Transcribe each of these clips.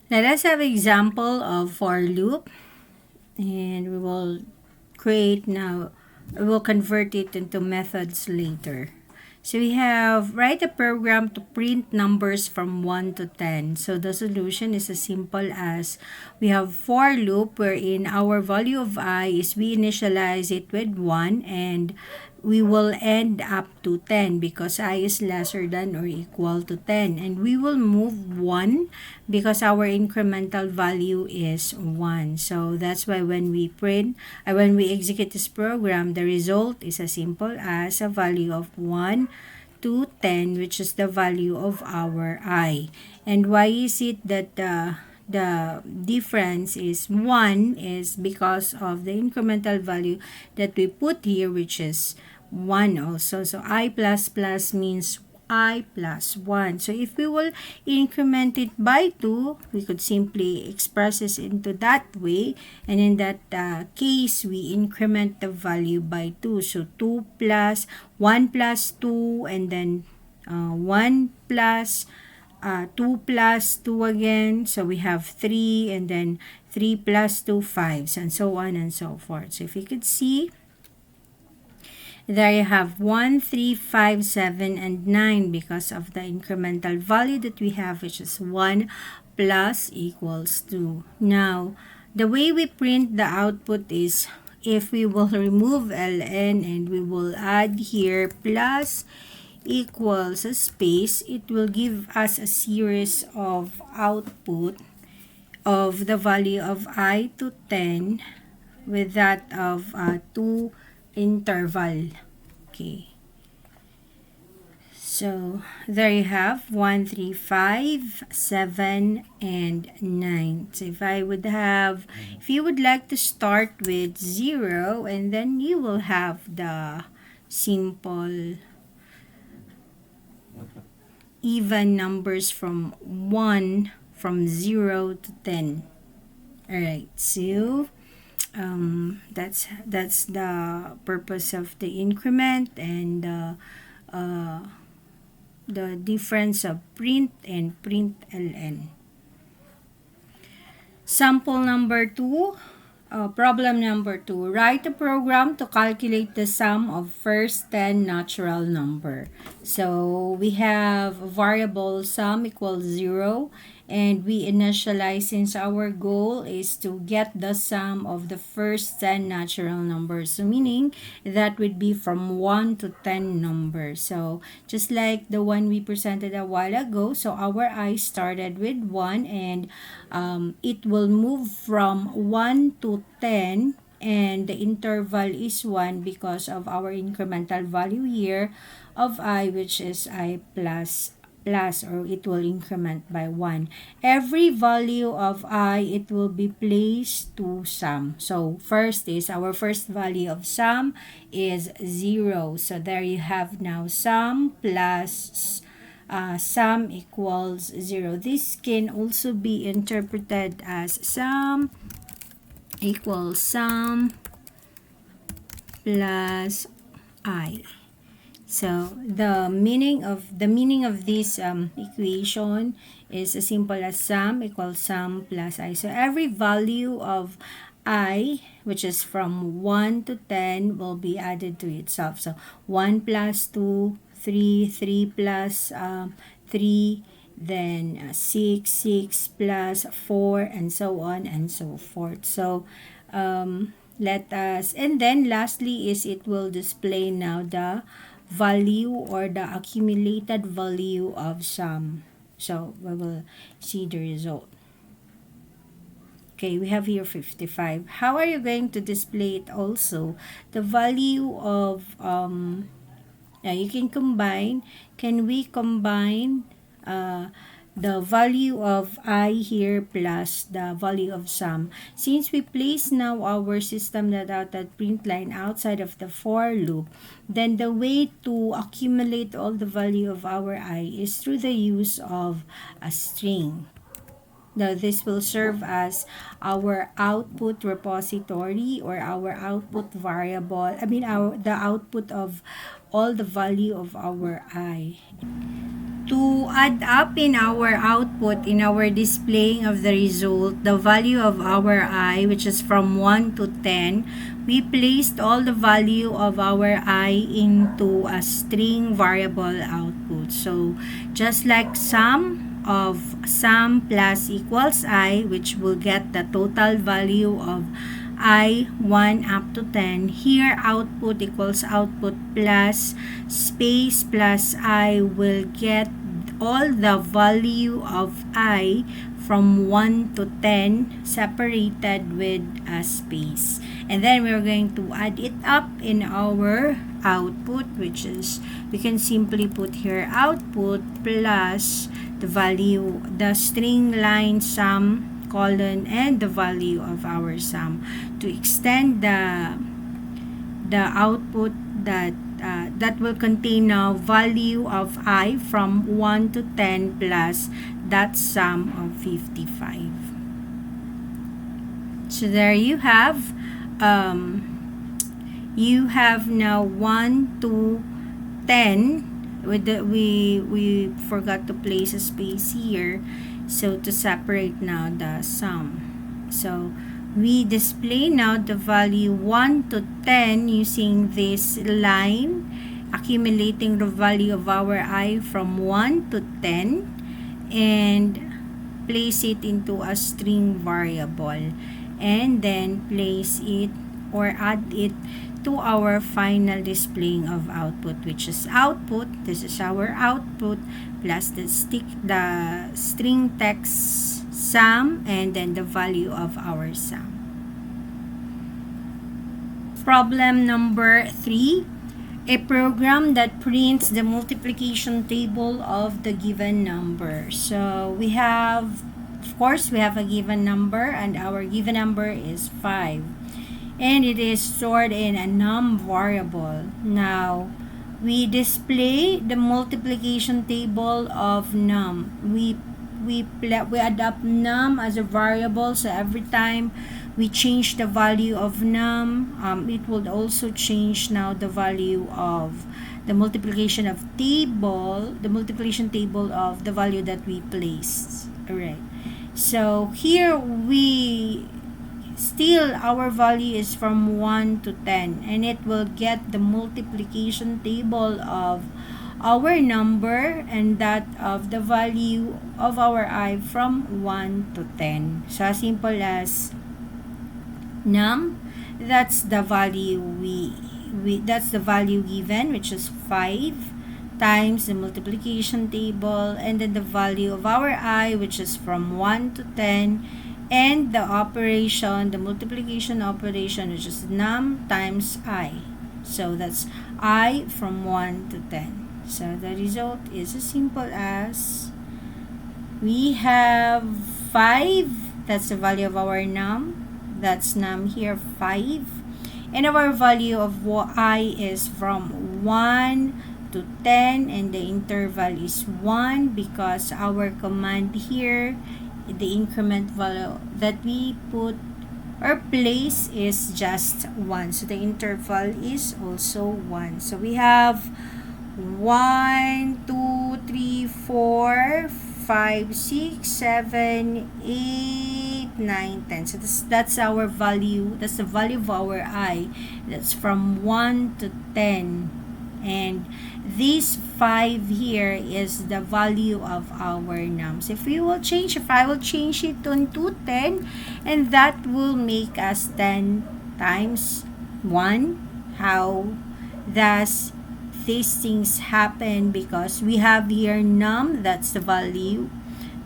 Let us have example of for loop, and we will create now, we will convert it into methods later. So we have write a program to print numbers from 1 to 10. So the solution is as simple as we have for loop wherein our value of I is we initialize it with 1 and we will end up to 10 because I is lesser than or equal to 10. And we will move 1 because our incremental value is 1. So that's why when we when we execute this program, the result is as simple as a value of 1 to 10, which is the value of our I. And why is it that the difference is 1 is because of the incremental value that we put here, which is 1 also. So I plus plus means I plus 1. So if we will increment it by 2, we could simply express this into that way. And in that case, we increment the value by 2. So 2 plus 1 plus 2, and then 1 plus 2 plus 2 again. So we have 3, and then 3 plus 2, 5, and so on and so forth. So if you could see, there you have 1, 3, 5, 7, and 9 because of the incremental value that we have, which is 1 plus equals 2. Now, the way we print the output is if we will remove ln and we will add here plus equals a space, it will give us a series of output of the value of I to 10 with that of 2 interval. Okay. So there you have 1, 3, 5, 7, and 9. So if you would like to start with 0, and then you will have the simple even numbers from 1 from 0 to 10. Alright, so that's the purpose of the increment and the difference of print and print ln. Sample number 2. Problem number 2. Write a program to calculate the sum of first 10 natural number. So we have a variable sum equals 0, and we initialize since our goal is to get the sum of the first 10 natural numbers. So meaning that would be from 1 to 10 numbers. So just like the one we presented a while ago, so our I started with 1, and it will move from 1 to 10, and the interval is 1 because of our incremental value here of I, which is I plus or it will increment by 1. Every value of I, it will be placed to sum. So first is our first value of sum is 0. So there you have now sum plus sum equals 0. This can also be interpreted as sum equals sum plus I. So the meaning of this equation is as simple as sum equals sum plus I. So every value of I, which is from 1 to 10, will be added to itself. So 1 plus 2, 3, 3 plus 3, then 6, 6 plus 4, and so on and so forth. So let us, and then lastly is it will display now the value or the accumulated value of sum. So we will see the result. Okay, we have here 55. How are you going to display it also? The value of, you can combine. Can we combine the value of I here plus the value of sum? Since we place now our system that print line outside of the for loop, then the way to accumulate all the value of our I is through the use of a string. Now, this will serve as our output repository or our output variable. The output of all the value of our I. To add up in our output, in our displaying of the result, the value of our I, which is from 1 to 10, we placed all the value of our I into a string variable output. So, just like sum plus equals I, which will get the total value of I 1 up to 10. Here, output equals output plus space plus I will get all the value of I from 1 to 10 separated with a space. And then we're going to add it up in our output, which is, we can simply put here output plus the value, the string line sum colon and the value of our sum to extend the output that will contain now value of I from 1 to 10 plus that sum of 55. So there you have now 1 to 10 we forgot to place a space here, so to separate now the sum. So we display now the value 1 to 10 using this line, accumulating the value of our I from 1 to 10 and place it into a string variable, and then place it or add it to our final displaying of output, which is output. This is our output plus the string text sum and then the value of our sum. Problem number 3, a program that prints the multiplication table of the given number. So we have, of course, we have a given number, and our given number is 5. And it is stored in a num variable. Now, we display the multiplication table of num. We adopt num as a variable, so every time we change the value of num, it will also change now the value of the multiplication table of the value that we placed. Alright. So here still our value is from 1 to 10, and it will get the multiplication table of our number and that of the value of our I from 1 to 10. So as simple as num, that's the value that's the value given, which is 5, times the multiplication table and then the value of our I, which is from 1 to 10, and the operation, the multiplication operation, which is num times I. So that's I from 1 to 10. So the result is as simple as we have 5, that's the value of our num, that's num here 5, and our value of I is from 1 to 10, and the interval is 1 because our command here, the increment value that we put or place is just 1. So the interval is also 1. So we have 1, 2, 3, 4, 5, 6, 7, 8, 9, 10. So that's our value. That's the value of our I. That's from 1 to 10. And this 5 here is the value of our nums. If I will change it to 10, and that will make us 10 times 1. How does these things happen? Because we have here num, that's the value,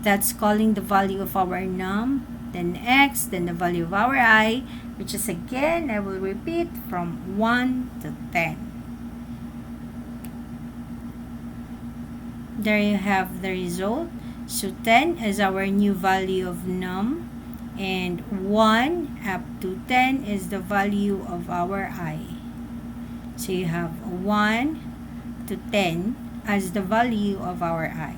that's calling the value of our num, then x, then the value of our I, which is again, I will repeat, from 1 to 10. There you have the result. So 10 is our new value of num, and 1 up to 10 is the value of our I. So you have 1 to 10 as the value of our I.